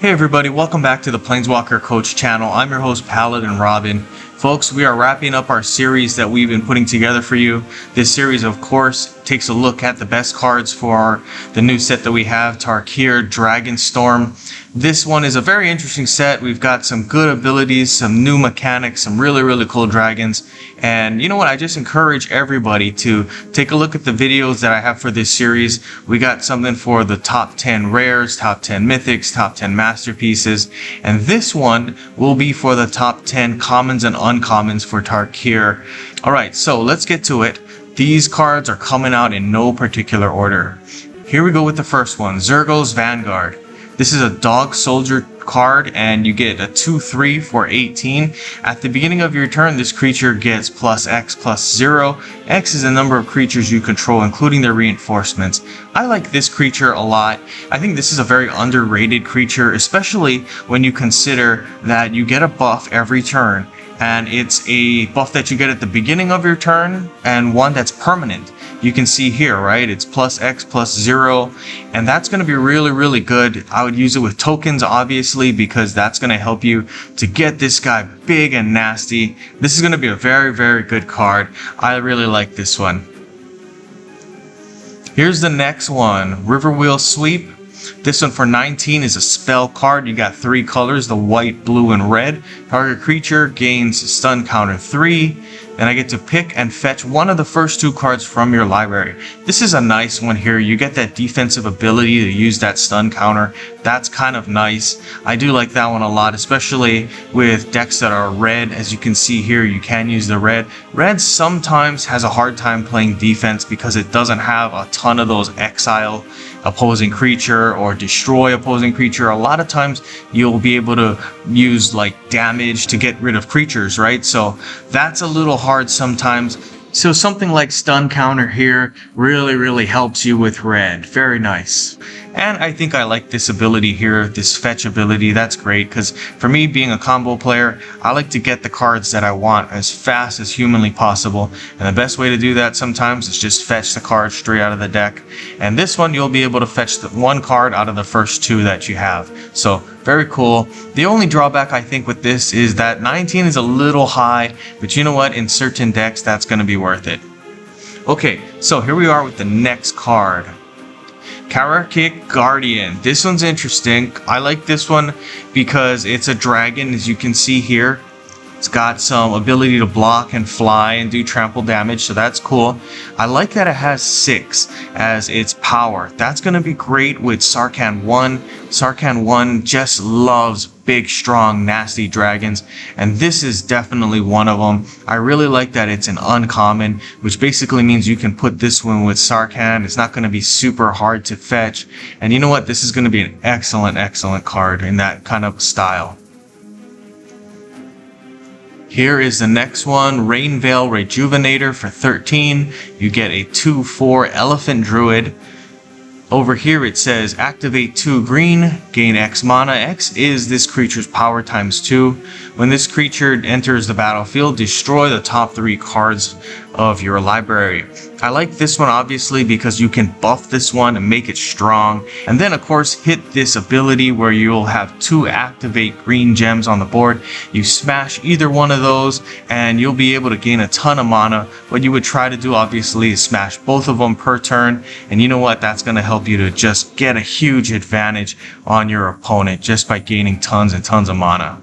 Hey everybody, welcome back to the Planeswalker Coach channel. I'm your host Paladin Robin. Folks, we are wrapping up our series that we've been putting together for you. This series, of course, takes a look at the best cards for the new set that we have, Tarkir, Dragonstorm. This one is a very interesting set. We've got some good abilities, some new mechanics, some really cool dragons. And you know what? I just encourage everybody to take a look at the videos that I have for this series. We got something for the top 10 rares, top 10 mythics, top 10 masterpieces. And this one will be for the top 10 commons and uncommons for Tarkir. Alright, so let's get to it. These cards are coming out in no particular order. Here we go with the first one, Zurgo's Vanguard. This is a dog soldier card and you get a 2/3 for 18. At the beginning of your turn, this creature gets +X/+0. X is the number of creatures you control, including their reinforcements. I like this creature a lot. I think this is a very underrated creature, especially when you consider that you get a buff every turn. And it's a buff that you get at the beginning of your turn and one that's permanent. You can see here, right? It's +X/+0, and that's going to be really good. I would use it with tokens, obviously, because that's going to help you to get this guy big and nasty. This is going to be a very good card. I really like this one. Here's the next one, Riverwheel Sweep. This one for 19 is a spell card. You got 3 colors, the white, blue, and red. Target creature gains stun counter 3. Then I get to pick and fetch one of the first 2 cards from your library. This is a nice one here. You get that defensive ability to use that stun counter. That's kind of nice. I do like that one a lot, especially with decks that are red. As you can see here, you can use the red. Red sometimes has a hard time playing defense because it doesn't have a ton of those exile opposing creature or destroy opposing creature. A lot of times you'll be able to use like damage to get rid of creatures, right? So that's a little hard sometimes. So something like stun counter here really helps you with red. Very nice. And I think I like this ability here, this fetch ability. That's great because for me, being a combo player, I like to get the cards that I want as fast as humanly possible. And the best way to do that sometimes is just fetch the card straight out of the deck. And this one, you'll be able to fetch the 1 card out of the first 2 that you have. So very cool. The only drawback I think with this is that 19 is a little high, but you know what? In certain decks, that's going to be worth it. Okay, so here we are with the next card. Tarkir Guardian. This one's interesting. I like this one because it's a dragon, as you can see here. It's got some ability to block and fly and do trample damage, so that's cool. I like that it has 6 as its power. That's going to be great with Sarkhan 1. Sarkhan 1 just loves big, strong, nasty dragons, and this is definitely one of them. I really like that it's an uncommon, which basically means you can put this one with Sarkhan. It's not going to be super hard to fetch, and you know what? This is going to be an excellent card in that kind of style. Here is the next one, Rainveil Rejuvenator for 13. You get a 2/4 Elephant Druid. Over here it says activate 2 green, gain X mana. X is this creature's power ×2. When this creature enters the battlefield, destroy the top 3 cards of your library. I like this one obviously because you can buff this one and make it strong. And then of course hit this ability where you'll have 2 activate green gems on the board. You smash either one of those and you'll be able to gain a ton of mana. What you would try to do obviously is smash both of them per turn. And you know what? That's going to help you to just get a huge advantage on your opponent just by gaining tons and tons of mana.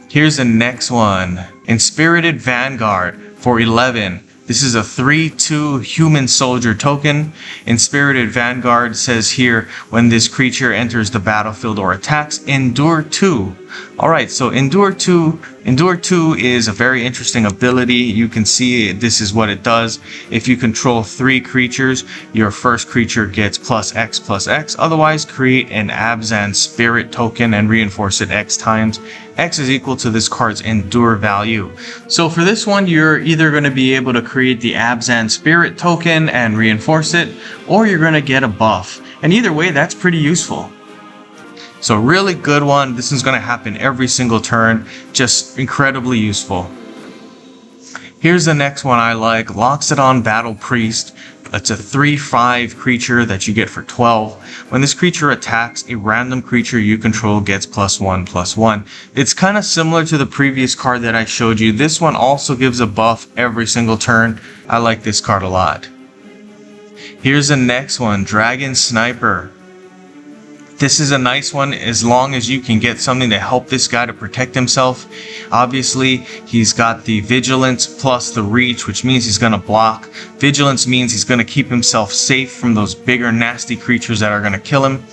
Here's the next one, Inspirited Vanguard for 11. This is a 3/2 human soldier token. Inspirited Vanguard says here, when this creature enters the battlefield or attacks, endure 2. Alright, so endure 2 is a very interesting ability. You can see this is what it does. If you control 3 creatures, your first creature gets +X/+X. Otherwise, create an Abzan Spirit token and reinforce it X times. X is equal to this card's endure value. So for this one, you're either going to be able to create the Abzan Spirit token and reinforce it, or you're going to get a buff. And either way, that's pretty useful. So really good one. This is going to happen every single turn. Just incredibly useful. Here's the next one I like, Loxodon Battle Priest. It's a 3/5 creature that you get for 12. When this creature attacks, a random creature you control gets +1/+1. It's kind of similar to the previous card that I showed you. This one also gives a buff every single turn. I like this card a lot. Here's the next one, Dragon Sniper. This is a nice one as long as you can get something to help this guy to protect himself. Obviously, he's got the Vigilance plus the Reach, which means he's going to block. Vigilance means he's going to keep himself safe from those bigger nasty creatures that are going to kill him.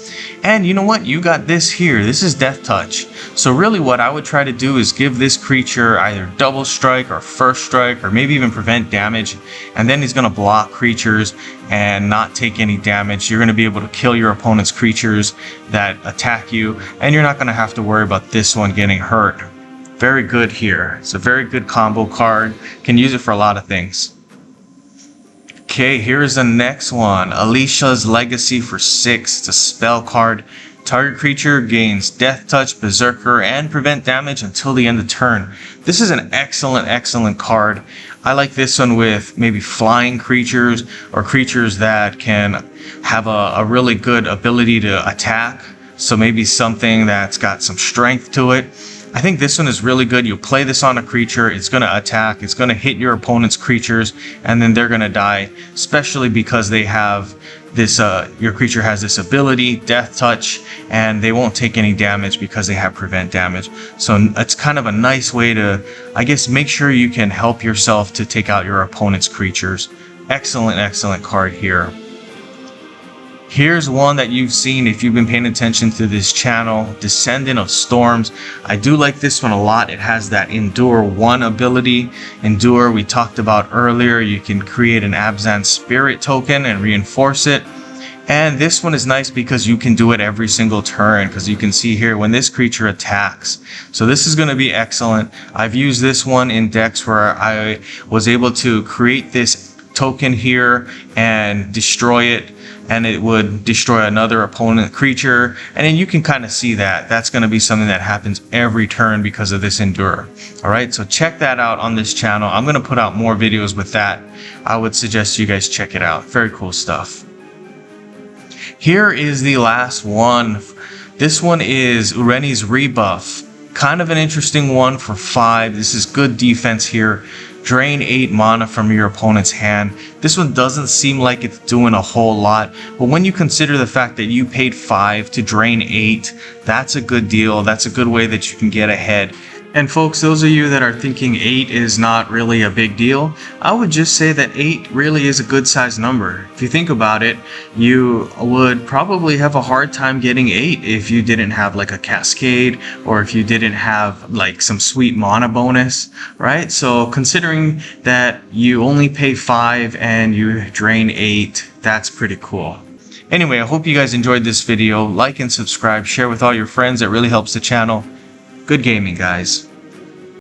And you know what? You got this here. This is Death Touch. So really what I would try to do is give this creature either double strike or first strike or maybe even prevent damage. And then he's going to block creatures and not take any damage. You're going to be able to kill your opponent's creatures that attack you, and you're not going to have to worry about this one getting hurt. Very good here. It's a very good combo card. Can use it for a lot of things. Okay, here's the next one. Alicia's Legacy for 6. It's a spell card. Target creature gains Death Touch, Berserker, and prevent damage until the end of turn. This is an excellent card. I like this one with maybe flying creatures or creatures that can have a really good ability to attack. So maybe something that's got some strength to it. I think this one is really good. You play this on a creature, it's going to attack, it's going to hit your opponent's creatures, and then they're going to die, especially because they have this, your creature has this ability, Death Touch, and they won't take any damage because they have prevent damage. So it's kind of a nice way to, I guess, make sure you can help yourself to take out your opponent's creatures. Excellent card here. Here's one that you've seen if you've been paying attention to this channel, Descendant of Storms. I do like this one a lot. It has that Endure 1 ability. Endure, we talked about earlier. You can create an Abzan Spirit token and reinforce it. And this one is nice because you can do it every single turn, because you can see here when this creature attacks. So this is going to be excellent. I've used this one in decks where I was able to create this token here and destroy it, and it would destroy another opponent creature. And then you can kind of see that that's going to be something that happens every turn because of this Endure. All right, so check that out on this channel. I'm going to put out more videos with that. I would suggest you guys check it out. Very cool stuff. Here is the last one. This one is Ureni's Rebuff. Kind of an interesting one for 5. This is good defense here. Drain 8 mana from your opponent's hand. This one doesn't seem like it's doing a whole lot, but when you consider the fact that you paid 5 to drain 8, that's a good deal. That's a good way that you can get ahead. And folks, those of you that are thinking 8 is not really a big deal, I would just say that 8 really is a good size number. If you think about it, you would probably have a hard time getting 8 if you didn't have like a Cascade, or if you didn't have like some sweet mana bonus, right? So considering that you only pay 5 and you drain 8, that's pretty cool. Anyway, I hope you guys enjoyed this video. Like and subscribe, share with all your friends. It really helps the channel. Good gaming, guys.